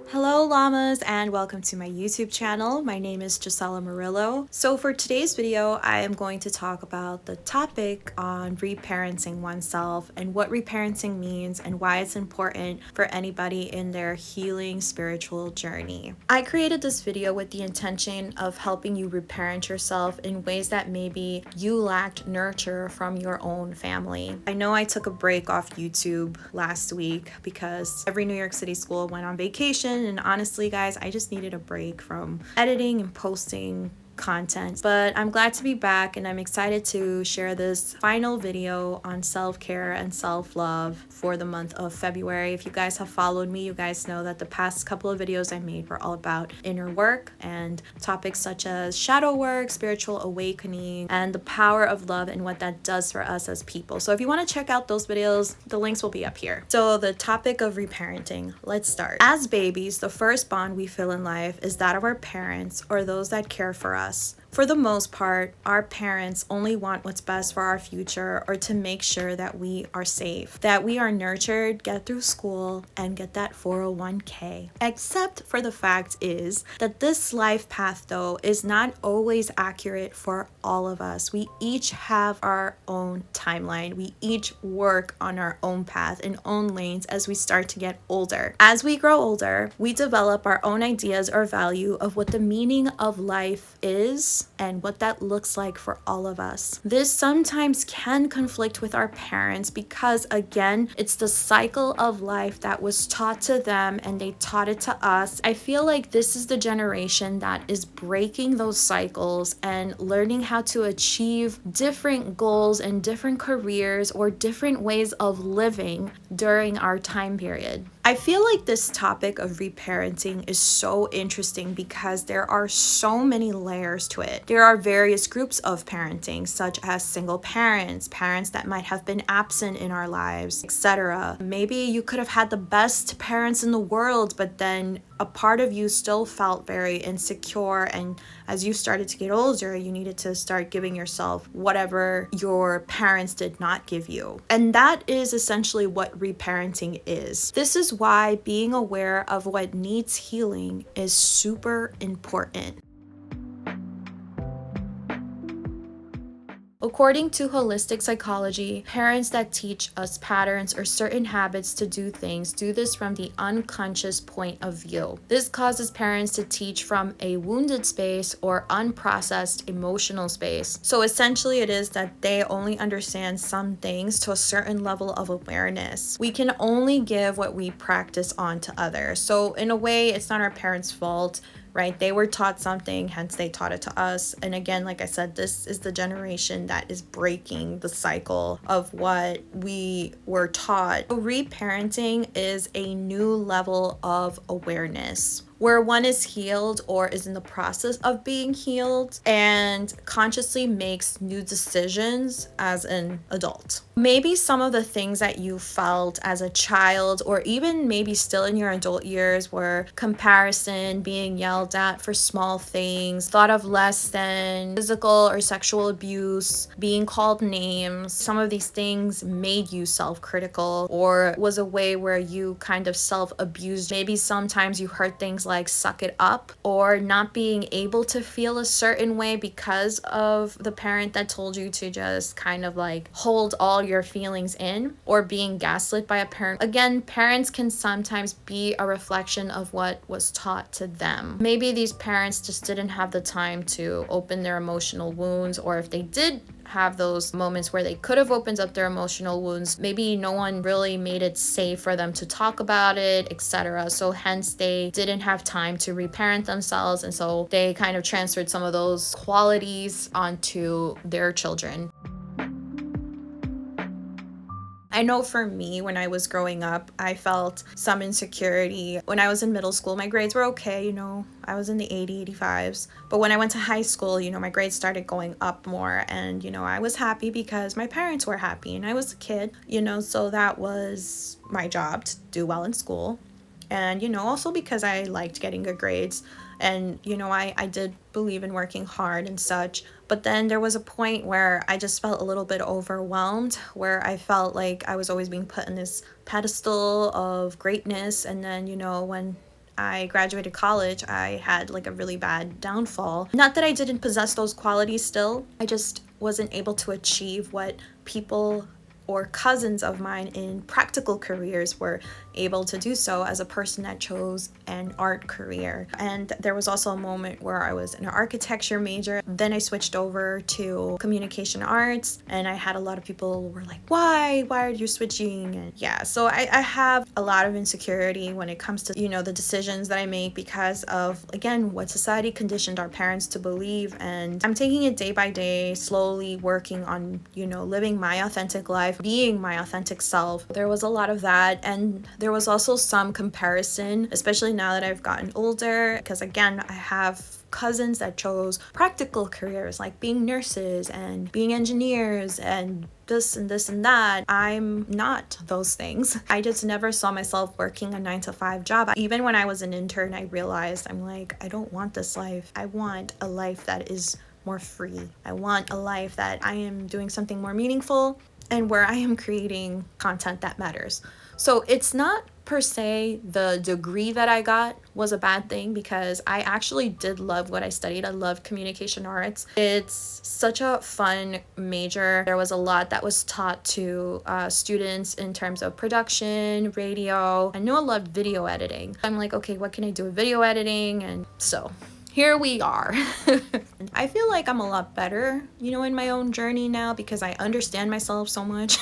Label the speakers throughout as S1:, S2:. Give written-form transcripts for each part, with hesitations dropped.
S1: Hello llamas and welcome to my YouTube channel. My name is Gisela Murillo. So for today's video, I am going to talk about the topic on reparenting oneself and what reparenting means and why it's important for anybody in their healing spiritual journey. I created this video with the intention of helping you reparent yourself in ways that maybe you lacked nurture from your own family. I know I took a break off YouTube last week because every New York City school went on vacation. And honestly, guys, I just needed a break from editing and posting content, but I'm glad to be back and I'm excited to share this final video on self-care and self-love for the month of February. If you guys have followed me, you guys know that the past couple of videos I made were all about inner work and topics such as shadow work, spiritual awakening, and the power of love and what that does for us as people. So if you want to check out those videos, the links will be up here. So the topic of reparenting, let's start. As babies, the first bond we feel in life is that of our parents or those that care for us. For the most part, our parents only want what's best for our future or to make sure that we are safe, that we are nurtured, get through school, and get that 401k. Except for the fact is that this life path, though, is not always accurate for all of us. We each have our own timeline. We each work on our own path and own lanes as we start to get older. As we grow older, we develop our own ideas or value of what the meaning of life is and what that looks like for all of us. This sometimes can conflict with our parents because, again, it's the cycle of life that was taught to them and they taught it to us. I feel like this is the generation that is breaking those cycles and learning how to achieve different goals and different careers or different ways of living during our time period. I feel like this topic of reparenting is so interesting because there are so many layers to it. There are various groups of parenting, such as single parents, parents that might have been absent in our lives, etc. Maybe you could have had the best parents in the world, but then a part of you still felt very insecure, and as you started to get older, you needed to start giving yourself whatever your parents did not give you. And that is essentially what reparenting is. This is why being aware of what needs healing is super important. According to holistic psychology, parents that teach us patterns or certain habits to do things do this from the unconscious point of view. This causes parents to teach from a wounded space or unprocessed emotional space. So essentially it is that they only understand some things to a certain level of awareness. We can only give what we practice on to others. So in a way, it's not our parents' fault, right? They were taught something, hence they taught it to us. And again, like I said, this is the generation that is breaking the cycle of what we were taught. So reparenting is a new level of awareness where one is healed or is in the process of being healed and consciously makes new decisions as an adult. Maybe some of the things that you felt as a child or even maybe still in your adult years were comparison, being yelled at for small things, thought of less than, physical or sexual abuse, being called names. Some of these things made you self-critical or was a way where you kind of self-abused. Maybe sometimes you heard things like suck it up or not being able to feel a certain way because of the parent that told you to just kind of like hold all your feelings in, or being gaslit by a parent. Again, parents can sometimes be a reflection of what was taught to them. Maybe these parents just didn't have the time to open their emotional wounds, or if they did have those moments where they could have opened up their emotional wounds, maybe no one really made it safe for them to talk about it, etc. So hence they didn't have time to reparent themselves, and so they kind of transferred some of those qualities onto their children. I know for me, when I was growing up, I felt some insecurity. When I was in middle school, my grades were okay, I was in the 80, 85s. But when I went to high school, my grades started going up more. And, I was happy because my parents were happy and I was a kid, so that was my job to do well in school. And, also because I liked getting good grades. And, I did believe in working hard and such. But then there was a point where I just felt a little bit overwhelmed, where I felt like I was always being put in this pedestal of greatness. And then, when I graduated college, I had like a really bad downfall. Not that I didn't possess those qualities still, I just wasn't able to achieve what people or cousins of mine in practical careers were able to do so as a person that chose an art career. And there was also a moment where I was an architecture major. Then I switched over to communication arts, and I had a lot of people who were like, why are you switching? And yeah, so I have a lot of insecurity when it comes to, the decisions that I make because of, again, what society conditioned our parents to believe. And I'm taking it day by day, slowly working on, living my authentic life, being my authentic self. There was a lot of that, and there was also some comparison, especially now that I've gotten older, because again, I have cousins that chose practical careers like being nurses and being engineers and this and this and that. I'm not those things. I just never saw myself working a 9-to-5 job. Even when I was an intern, I realized I'm like, I don't want this life. I want a life that is more free. I want a life that I am doing something more meaningful and where I am creating content that matters. So it's not per se the degree that I got was a bad thing, because I actually did love what I studied. I loved communication arts. It's such a fun major. There was a lot that was taught to students in terms of production, radio. I know I loved video editing. I'm like, okay, what can I do with video editing? And so here we are. I feel like I'm a lot better, in my own journey now, because I understand myself so much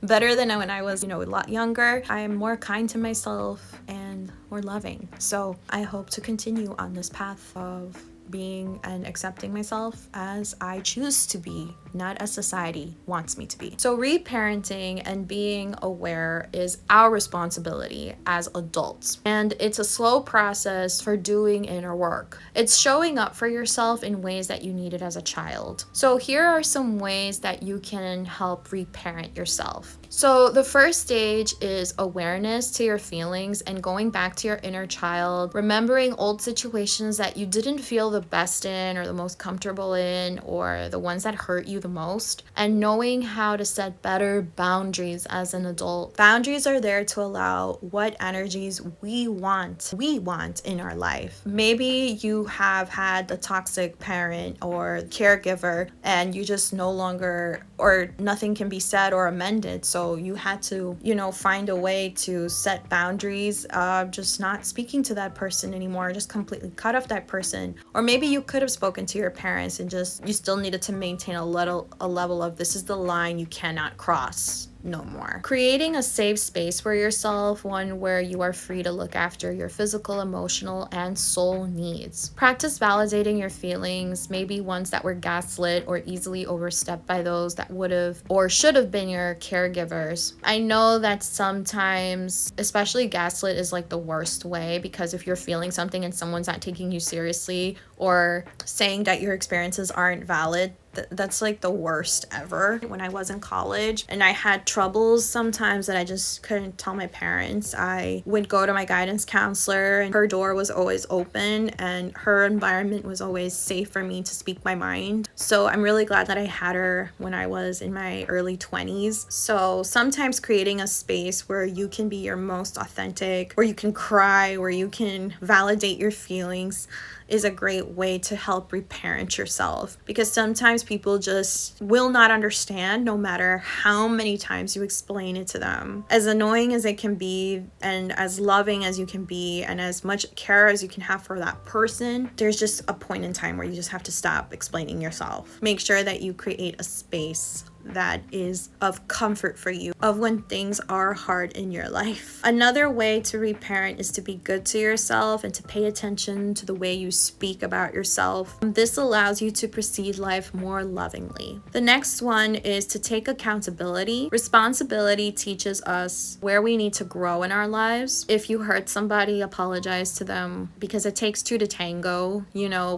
S1: better than when I was, a lot younger. I am more kind to myself and more loving. So I hope to continue on this path of being and accepting myself as I choose to be, not as society wants me to be. So reparenting and being aware is our responsibility as adults. And it's a slow process for doing inner work. It's showing up for yourself in ways that you needed as a child. So here are some ways that you can help reparent yourself. So the first stage is awareness to your feelings and going back to your inner child, remembering old situations that you didn't feel the best in or the most comfortable in, or the ones that hurt you the most, and knowing how to set better boundaries as an adult. Boundaries are there to allow what energies we want in our life. Maybe you have had the toxic parent or caregiver and you just no longer, or nothing can be said or amended. So you had to, find a way to set boundaries, just not speaking to that person anymore, just completely cut off that person. Or maybe you could have spoken to your parents and just, you still needed to maintain a level of, this is the line you cannot cross. No more. Creating a safe space for yourself, one where you are free to look after your physical, emotional, and soul needs. Practice validating your feelings, maybe ones that were gaslit or easily overstepped by those that would have or should have been your caregivers. I know that sometimes, especially gaslit is like the worst way, because if you're feeling something and someone's not taking you seriously or saying that your experiences aren't valid, that's like the worst ever. When I was in college and I had troubles sometimes that I just couldn't tell my parents, I would go to my guidance counselor, and her door was always open and her environment was always safe for me to speak my mind. So I'm really glad that I had her when I was in my early 20s. So sometimes creating a space where you can be your most authentic, where you can cry, where you can validate your feelings, is a great way to help reparent yourself, because sometimes people just will not understand no matter how many times you explain it to them. As annoying as it can be, and as loving as you can be, and as much care as you can have for that person, there's just a point in time where you just have to stop explaining yourself. Make sure that you create a space that is of comfort for you, of when things are hard in your life. Another way to reparent is to be good to yourself and to pay attention to the way you speak about yourself. This allows you to proceed life more lovingly. The next one is to take accountability. Responsibility teaches us where we need to grow in our lives. If you hurt somebody, apologize to them, because it takes two to tango.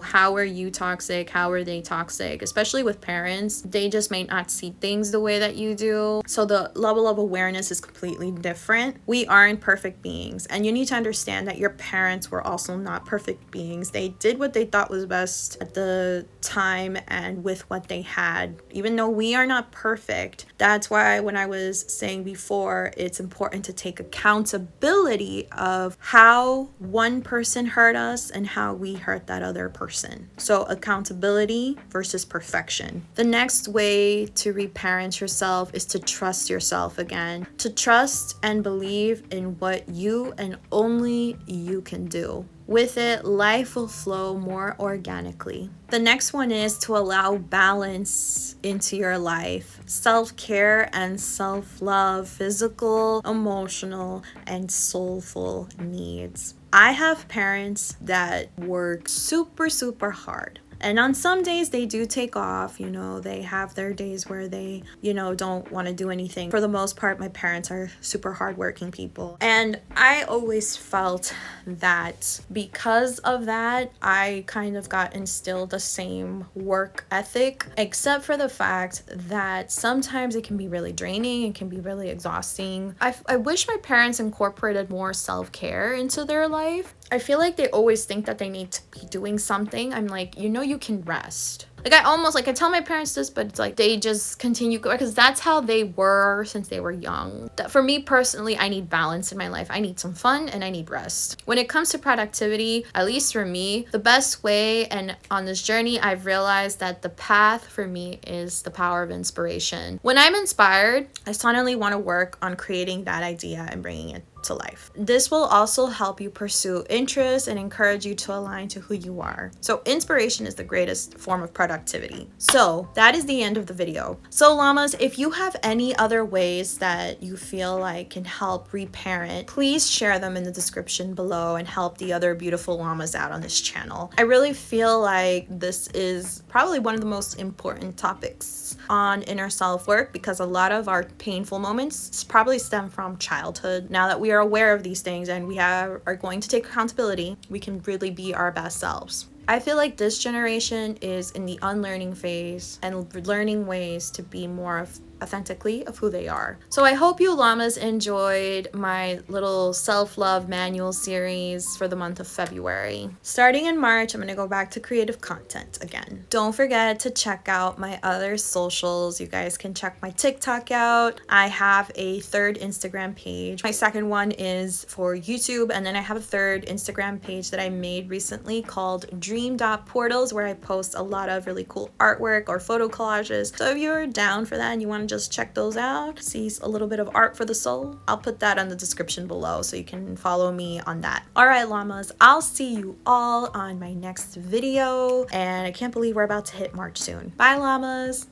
S1: How are you toxic? How are they toxic? Especially with parents, they just may not see see things the way that you do. So the level of awareness is completely different. We aren't perfect beings, and you need to understand that your parents were also not perfect beings. They did what they thought was best at the time and with what they had. Even though we are not perfect, that's why when I was saying before, it's important to take accountability of how one person hurt us and how we hurt that other person. So accountability versus perfection. The next way to reparent yourself is to trust yourself again, to trust and believe in what you and only you can do. With it, life will flow more organically. The next one is to allow balance into your life. Self-care and self-love, physical, emotional, and soulful needs. I have parents that work super, super hard. And on some days they do take off, they have their days where they, don't want to do anything. For the most part, my parents are super hardworking people. And I always felt that because of that, I kind of got instilled the same work ethic, except for the fact that sometimes it can be really draining and can be really exhausting. I wish my parents incorporated more self-care into their life. I feel like they always think that they need to be doing something. I'm like, you can rest. Like I tell my parents this, but it's like they just continue going because that's how they were since they were young. For me personally, I need balance in my life. I need some fun and I need rest. When it comes to productivity, at least for me, the best way and on this journey, I've realized that the path for me is the power of inspiration. When I'm inspired, I suddenly want to work on creating that idea and bringing it to life. This will also help you pursue interests and encourage you to align to who you are. So inspiration is the greatest form of productivity. So that is the end of the video. So llamas, if you have any other ways that you feel like can help reparent, please share them in the description below and help the other beautiful llamas out on this channel. I really feel like this is probably one of the most important topics on inner self work because a lot of our painful moments probably stem from childhood. Now that we are aware of these things and we are going to take accountability, we can really be our best selves. I feel like this generation is in the unlearning phase and learning ways to be more authentically of who they are. So I hope you llamas enjoyed my little self-love manual series for the month of February. Starting in March, I'm gonna go back to creative content again. Don't forget to check out my other socials. You guys can check my TikTok out. I have a third Instagram page. My second one is for YouTube, and then I have a third Instagram page that I made recently called Dream.Portals, where I post a lot of really cool artwork or photo collages. So if you're down for that and you want to just check those out, see a little bit of art for the soul, I'll put that in the description below so you can follow me on that. All right, llamas, I'll see you all on my next video, and I can't believe we're about to hit March soon. Bye, llamas.